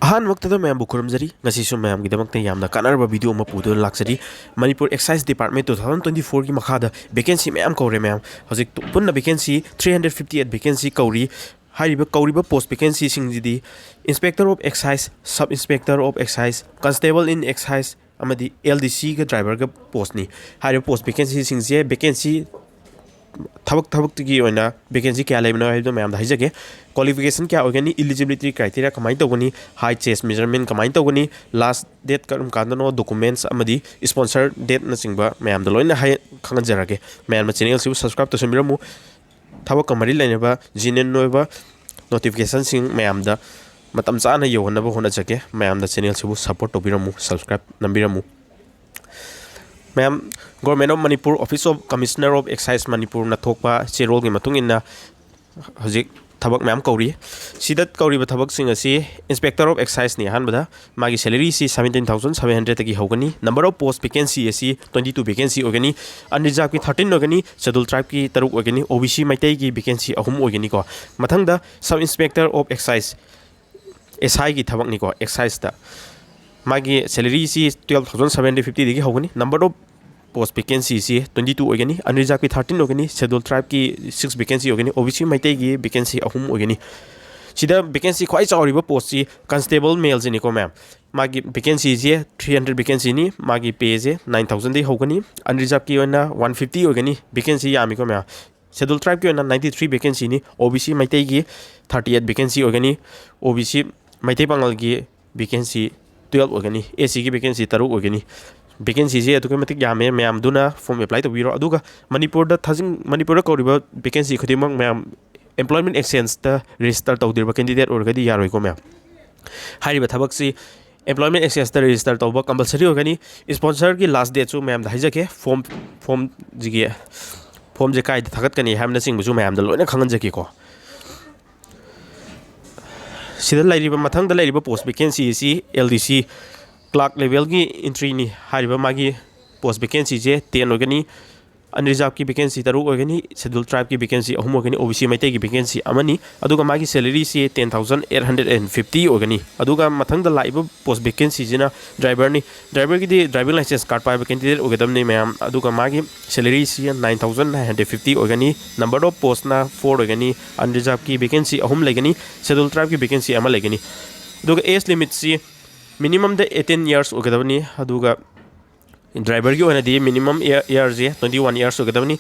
Ahmad ma'am खुरमजरी ma'am की कानब video पुद लाजरी मणिपुर एक्साइज डिपार्टमेंट 2024 की मखाद वैकेंसी मैम कौरे मैम हजिक पुनः वैकेंसी 358 वैकेंसी कौरी कौरीब post vacancy inspector of excise sub inspector of excise constable in excise LDC का ड्राइवर का पोस्टनी पोस्ट वैकेंसी वैकेंसी थबक की वैकेंसी क्या लेना मैम हाइजगे क्वालिफिकेशन क्या होगनी इलिजिबिलिटी क्राइटेरिया कमाई तौगनी हाइट चेस्ट मेजरमेंट कमाई तौगनी लास्ट डेट करम कानो डॉक्यूमेंट्स स्पॉन्सर डेट नचिंग मैम लोन खंगजरगे मैम चैनल से सब्सक्राइब तौसमीरमु थबक मरी लेने जीनियन नोटिफिकेशन मैम मतम चाना यौहनब होनाजगे मैम चैनल से सपोर्ट तौबीरमु सब्सक्राइब नंबीरमु ma'am government of Manipur office of commissioner of excise Manipur नथोकपा चेरोल की मतुंग हजिक थबक मैम कौरी सिद कौरीब थबक इंस्पेक्टर ऑफ एक्साइज ने अहमद मागी सैलरी 17,700 की होगनी number of post vacancy 22 vacancy होगनी unreserved की 13 होगनी शेड्यूल ट्राइब की 3 होगनी OBC मैतई की वैकेंसी 3 होगनी को मथंगदा सब इंस्पेक्टर ऑफ एक्साइज SI की थबकनी को एक्साइज मागी सैलरी 12,750 की होगनी नंबर ऑफ पोस्ट वैकेंसी 22 होगनी अनरिजर्व की 13 होगनी शेड्यूल ट्राइब की 6 वैकेंसी होगनी OBC मैतई की वैकेंसी 3 होगनी सिदा वैकेंसी ख्वाई चाउरीब पोस्ट कंस्टेबल मेल से निको मैम मागी वैकेंसी 300 वैकेंसी नी मागी पे 9,000 दी होगनी अनरिजर्व की 150 होगनी वैकेंसी यामिको मैम शेड्यूल ट्राइब की 93 वैकेंसी नी OBC मैतई की 38 वैकेंसी होगनी OBC मैतई पांगल की वैकेंसी 12 होगनी AC की वैकेंसी 3 होगनी वैकेंसी यामे मैम फॉर्म एप्लाई तौर मणिपुर मणिपुर कौरीब वैकेंसी खुद मैम एम्प्लॉयमेंट एक्सचेंज रजिस्टर तौर कैंडिडेट होगी यारोको मैम थबक एम्प्लॉयमेंट एक्सचेंज रजिस्टर तब कंपलसरी होगनी स्पॉन्सर की लास्ट डेट मैम हाइजगे फॉर्म से कई थागतनी है मैम लोन खंगजगेको मथंग post vacancy LDC clerk level की एंट्री मागी पोस्ट वैकेंसी 10 होगनी अनरिजर्व की वैकेंसी 3 होगनी शेड्यूल ट्राइब की वैकेंसी 3 होगनी OBC मैतई की वैकेंसी मागी सैलरी 10,850 होगनी मथंग लाइव पोस्ट वैकेंसी ड्राइवर की ड्राइविंग लाइसेंस कार्ड पाइब कैंडिडेट होगदबनी मैम मागी सैलरी 9,950 होगनी नंबर ऑफ पोस्टना 4 होगनी अनरिजर्व की वैकेंसी 3 लेगनी शेड्यूल ट्राइब की वैकेंसी 1 लेगनी एज लिमिट मिनिमम 18 years होगदबनी ड्राइवर की मिनिमम ईयर 21 years होगदबनी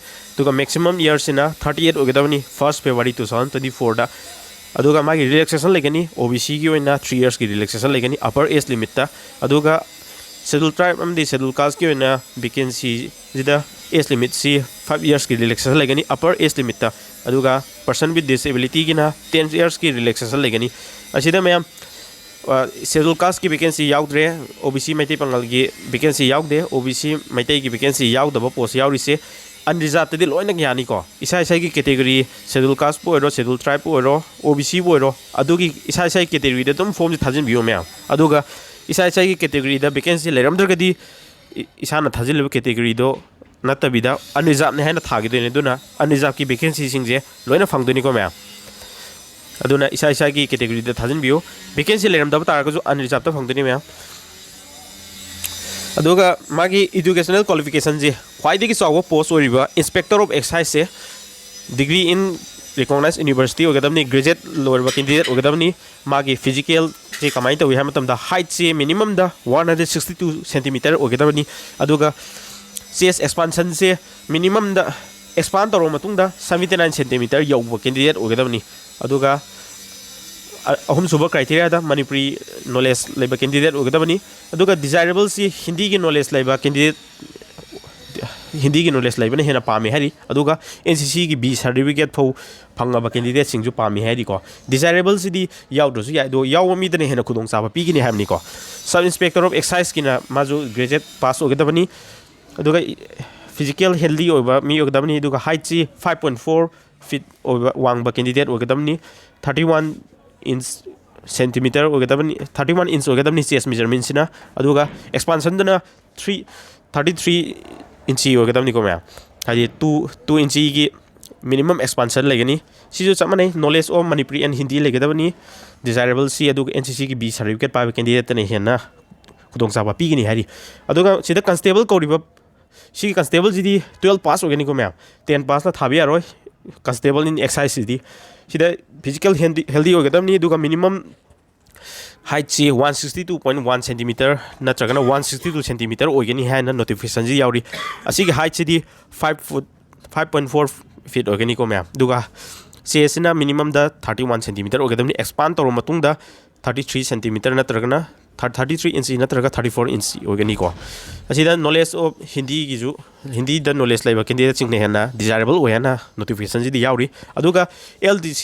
मैक्सिमम ईयर से 38 होगदबनी 1 February 2024 मागी रिलैक्सेशन लेगनी OBC की 3 years की रिलैक्सेशन लेगनी upper age limit schedule tribe schedule caste की वैकेंसी एज लिमिट 5 years की रिलैक्सेशन लेगनी upper age limit person with disability की 10 years की रिलैक्सेशन लेगनी मैम शेड्यूल कास्ट की वैकेंसी याउद्रे OBC मैतई पांगल की वैकेंसी याउदे OBC मैतई की वैकेंसी याउदब पोस्ट याउरिसे अनरिजर्व लोन यानीको इसा की कैटेगरी शेड्यूल कास्ट पो शेड्यूल ट्राइब पो OBC पो इसा कैटेगरी फॉर्म से थाजिनबियो मैम इसा की कैटेगरी वैकेंसी लेरमद्रगदी इसाना थाजिलब कैटेगरी नत्तबिद अनरिजर्व ने हैना थागिदोने अनरिजर्व की वैकेंसी लोन फंगदोनिको मैम इसा की कैटेगरी थाजिनबियो वैकेंसी लेरमदब तारगसु अनरिजर्व फंगदोनी मैम मागी एजुकेशनल क्वालिफिकेशन से ख्वाई चाव पोस्ट इंस्पेक्टर ऑफ एक्साइज से डिग्री इन रिकॉग्नाइज यूनिवर्सिटी होगदबनी ग्रेजुएट लोरब कैंडिडेट होगदबनी मागी फिजिकल से कमाई तौई है हाइट से मिनिमम 162 सेंटीमीटर होगदबनी चेस्ट एक्सपांशन से मिनिमम एक्सपांड तौर 79 सेंटीमीटर यौब कैंडिडेट होगदबनी अहमसुब क्राइटेरिया मणिपुरी नॉलेज लेब कैंडिडेट होगदबनी डिजायरेबल से हिंदी की नॉलेज लेब कैंडिडेट हिंदी की नॉलेज लेबने हेना पामे है NCC की B सर्टिफिकेट फौ फंगब कैंडिडेट सिंजु पामे है डिजायरेबल से याउद्रसु यादो याव मीदने हेना खुदों चाबा पीगिनी हैमनिको सब इंस्पेक्टर ऑफ एक्साइज की माजु ग्रेजुएट पास होगदबनी फिजिकल हेल्दी होबा मी होगदबनी हाइट से 5.4 feet वांगब कैंडिडेट होगदबनी 31 inch सेंटीमीटर होगदबनी 31 inch होगदबनी चेस्ट मेजरमेंट सिना एक्सपांशन 33 inch होगदबनी को मैम 2 inch की मिनिमम एक्सपांशन लेगनी सिजु चमने knowledge of Manipuri and Hindi लेगदबनी डिजायरेबल सी अदुग एनसीसी की बी सर्टिफिकेट पाइबा कैंडिडेट ने हेना खुदोंग चाबा पीगनी हारी अदुगा सिदा कांस्टेबल कौरिबा सी कांस्टेबल जिदी 12 पास होगनी को मैम 10 पास ना थाबी यारोय कांस्टेबल इन एक्साइज सिदी सिदा फिजिकल हेल्दी होगदबनी अदुगा मिनिमम हाइट से 162.1 सेंटीमीटर नत्रगना 162 सेंटीमीटर होगनी है नोटिफिकेशन जी यावरी असिगी हाइट सिदी 5.4 फीट होगनी को मैम दुगा सेसना मिनिमम दा 31 सेंटीमीटर होगदबनी एक्सपांड तौर मतुंगदा 33 सेंटीमीटर नत्रगना 33 इंच नत्रगा 34 इंच होगनी को असिदा नॉलेज ऑफ हिंदी गिजु हिंदी द नॉलेज लाइबा कैंडिडेट सिंगने हेना डिजायरेबल होयाना नोटिफिकेशन जी यावरी अदुगा LDC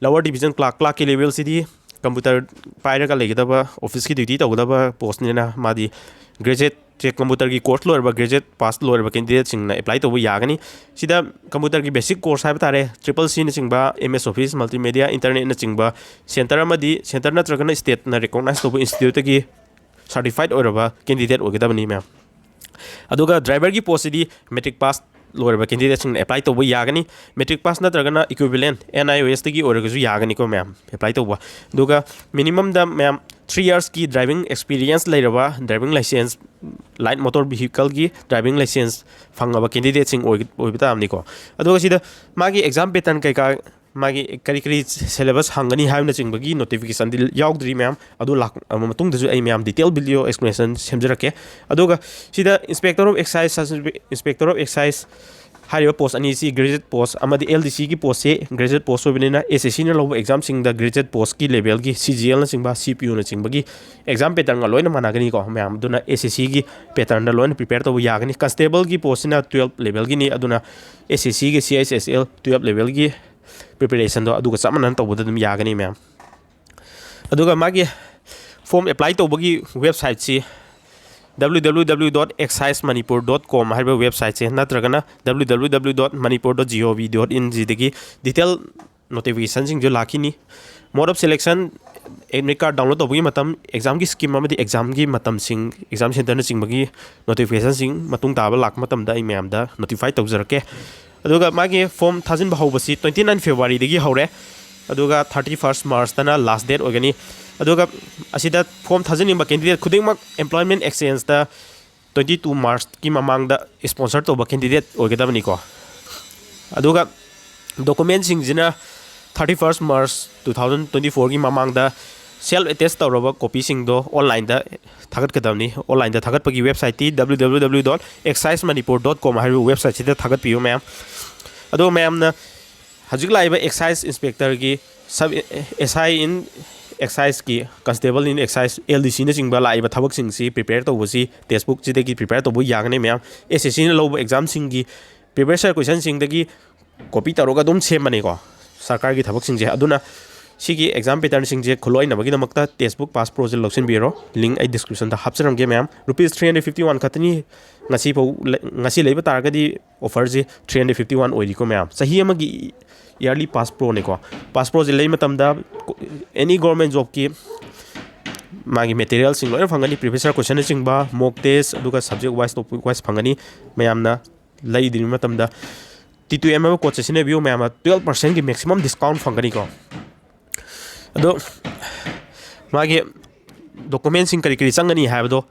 लोअर डिवीजन क्लार्क के लेवल सिदी कंप्यूटर पाइरगा लेगदबा ऑफिस की ड्यूटी तौगदबा पोस्ट नेना मादी ग्रेजुएट कंप्यूटर की कोर्स लोरबा ग्रेजुएट पास लोरबा कैंडिडेट सिंगना अप्लाई तौबा यागनी सिदा कंप्यूटर की बेसिक कोर्स हाइबा तारे CCC न चिंगबा MS ऑफिस मल्टीमीडिया इंटरनेट न चिंगबा सेंटर अमदी सेंटर नत्रगना स्टेट न रिकॉग्नाइज तौबा इंस्टीट्यूट की सर्टिफाइड ओरबा कैंडिडेट ओगदबनी मैम अदुगा ड्राइवर की पोस्ट सिदी मैट्रिक पास लोरबा कैंडिडेट सिंग अप्लाई तौबा यागनी मैट्रिक पास नत्रगना इक्विवेलेंट NIOS तगी ओरगजु यागनी को मैम अप्लाई तौबा दुगा मिनिमम द मैम 3 years की ड्राइविंग एक्सपीरियंस लेरबा driving license light motor vehicle की ड्राइविंग लाइसेंस फंगबा कैंडिडेट सिंग ओइबतामनी को अदुगा सिदा मागी एग्जाम पैटर्न कैका मागी करी करी सिलेबस हंगनी हाइम चिंबगी नोटिफिकेशन दी याउद्री मैम अदु लाक मतुंगदजु आई मैम डिटेल वीडियो एक्सप्लेनेशन सेमजरके अदुगा सिदा इंस्पेक्टर ऑफ एक्साइज हाइव पोस्ट अनी ग्रेजुएट पोस्ट LDC की पोस्ट से ग्रेजुएट पोस्ट होबनिना SSC ने लब एग्जाम सिंग द ग्रेजुएट पोस्ट की लेवल की CGL न चिंबा CPU न चिंबगी एग्जाम पैटर्न गा लोइन मानागनी को मैम दुना SSC की पैटर्न लोइन प्रिपेयर तो यागनी कांस्टेबल की पोस्ट ना 12 लेवल की नि अदुना SSC की CISSL 12 लेवल की प्रिपरेशन दो अदुगा चमन तौबद दम यागनी मैम अदुगा मागी फॉर्म अप्लाई तौबगी वेबसाइट से www.excisemanipur.com है वेबसाइट से नत्रगना www.manipur.gov.in जिदगी डिटेल नोटिफिकेशन सिंग जो लाखिनी mode of selection admit card download तौबगी मतम एग्जाम की स्कीम अमदी एग्जाम की मतम सिंग एग्जाम सेंटर न चिंबगी नोटिफिकेशन सिंग मतुंग ताबा लाख मतम दा मैम दा नोटिफाई तौजरके अदुगा मागी फॉर्म थाजिन बहौबसी 29 फेब्रुआरी दगी हौरे अदुगा 31 मार्च तना लास्ट डेट होगनी अदुगा असिदा फॉर्म थाजिनिंग कैंडिडेट खुदिंगमक एम्प्लॉयमेंट एक्सचेंज दा 22 मार्च की ममांग दा स्पॉन्सर तौबा कैंडिडेट होगदबनी को अदुगा डॉक्यूमेंट सिंग जिना 31 मार्च 2024 की ममांग दा सेल्फ अटेस्ट तौरबा कॉपी सिंग दो ऑनलाइन दा थागतकदबनी ऑनलाइन दा थागतपगी वेबसाइट ती www.excisemanipur.com है वेबसाइट से थागत पियो मैम अदो मैम ना हजिक लाइबा एक्साइज इंस्पेक्टर की सब SI इन एक्साइज की कांस्टेबल इन एक्साइज LDC ने चिंबा लाइबा थबक सिंग सी प्रिपेयर तौबसी टेस्ट बुक जिदगी प्रिपेयर तौब यागने मैम SSC ने लब एग्जाम सिंग की प्रिपेयर क्वेश्चन सिंग दगी कॉपी तौरगा दुम सेमने को सरकार की थबक सिंग जे अदुना सिगी एग्जाम पैटर्न सिंजे खुलोइनबगीदमक्ता टेस्टबुक पास प्रो जे लौसिनबिरो लिंक आई डिस्क्रिप्शन दा हापचरंगे मैम ₹351 खतनी ngasi leiba targadi offer je 351 oiri ko ma'am sahi amagi yearly pass pro ne ko pass pro je lei matamda any government job की मागी मटेरियल सिंग लोय फंगनी प्रीवियस क्वेश्चन सिंगबा मॉक टेस्ट अदुगा सब्जेक्ट वाइज टॉपिक वाइज फंगनी मैमना लई दिन मतमदा T2M कोच सिने बियो मैम 12% की मैक्सिमम डिस्काउंट फंगनी को अदो मागे डॉक्यूमेंट सिंग करी चंगनी हाबदो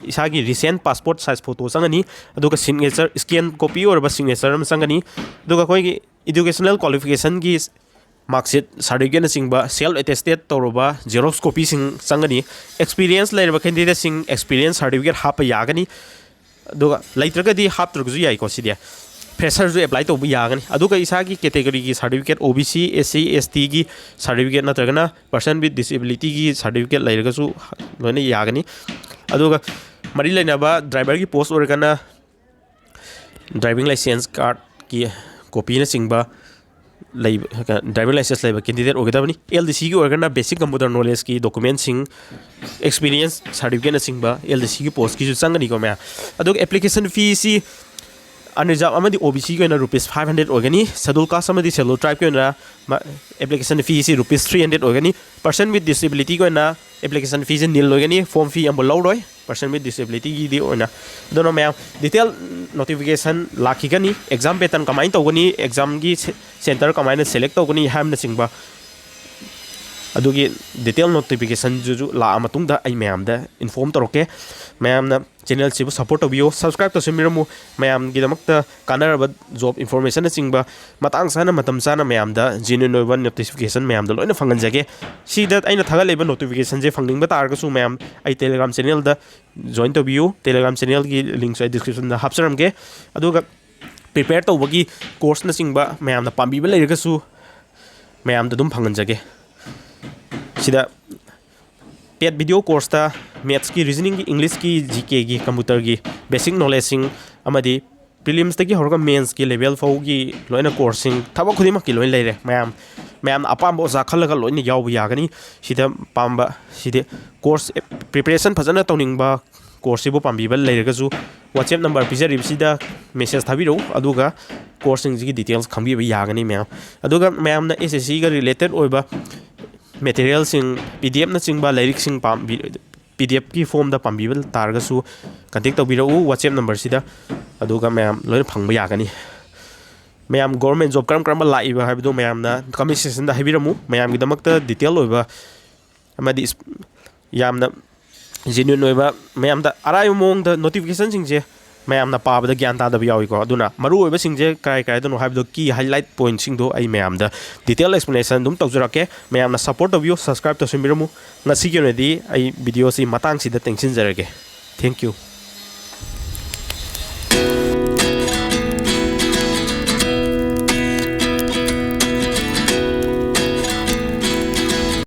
इसागी रिसेंट पासपोर्ट साइज फोटो चंगनी अदुगा सिग्नेचर स्कैन कॉपी और सिग्नेचर हम चंगनी अदुगा कोई एजुकेशनल क्वालिफिकेशन की मार्कशीट सर्टिफिकेट सिंगबा सेल्फ अटेस्टेड तौरबा जेरोक्स कॉपी सिंग चंगनी एक्सपीरियंस लेरबा कैंडिडेट सिंग एक्सपीरियंस सर्टिफिकेट हाप यागनी अदुगा लेत्रगदी हापत्रगजु याइको सिदे फ्रेशर जो अप्लाई तौब यागनी अदुगा इसागी कैटेगरी की सर्टिफिकेट OBC SC ST की सर्टिफिकेट नत्रगना पर्सन विथ डिसेबिलिटी की सर्टिफिकेट लेरगसु लोने यागनी अदुगा मरी लेनाबा ड्राइवर की पोस्ट ओरगना ड्राइविंग लाइसेंस कार्ड की कॉपी न सिंगबा ड्राइविंग लाइसेंस लेबा कैंडिडेट ओगदबनी LDC की ओरगना बेसिक कंप्यूटर नॉलेज की डॉक्यूमेंट सिंग एक्सपीरियंस सर्टिफिकेट न सिंगबा LDC की पोस्ट की चंगनी को मैं अदुगा एप्लीकेशन फी सी अनरिजर्व OBC को ₹500 होगनी शेड्यूल कास्ट शेड्यूल ट्राइब को एप्लीकेशन फी से ₹300 होगनी पर्सन विथ डिसेबिलिटी को एप्लीकेशन फी से नील होगनी फॉर्म फी अब लौरय person with disability gi di oina dono mayam detail notification lakhigani exam pattern kamai tawgani exam gi center kamai na select tawgani ham na chingba adugi detail notification ju la matungda ai mayam da inform toroke mayam na channel sibu support obio subscribe to simiramu mayam gi damakta kanaraba job information na chingba matang sana matam sana mayam da genuine one notification mayam da loina fangan jage si that aina thaga leba notification je fangning ba tar ga su mayam ai telegram channel da join to bio telegram channel gi link so description da hapsaram ge aduga prepare to bagi course na chingba mayam da pambi ba leirga su mayam da dum fangan jage sida paid video course ta maths ki reasoning ki english ki gk ki computer ki basic knowledge sing amadi prelims ta ki horga mains ki level fo ki loina course sing thaba khudima ki loin leire mayam apam bo za khalaga loina yaw yagani sida pamba sida course preparation phajana tawning ba course bu pambi ba leirga ju whatsapp number pizari sida message thabiro aduga course sing ki details khambi ba yagani aduga mayam na ssc ga related oiba material sing pdf na chingba lyric sing pdf ki form da pambibal targa su contact tawbiro whatsapp number sida aduga mayam loina phangba yagani mayam government job karam laiba habido mayam na comment section da habiramu mayam gi damakta detail oiba amadi yamna genuine oiba mayam da arai mong da notification sing je mayam na pabada gyan ta da biyawi ko aduna maru oiba sing je kai dono habido ki highlight point sing do ai mayam da detail explanation dum tawjurake mayam na support of you subscribe to simbiramu ngasi ki ne di ai video si matang si da tension jarage thank you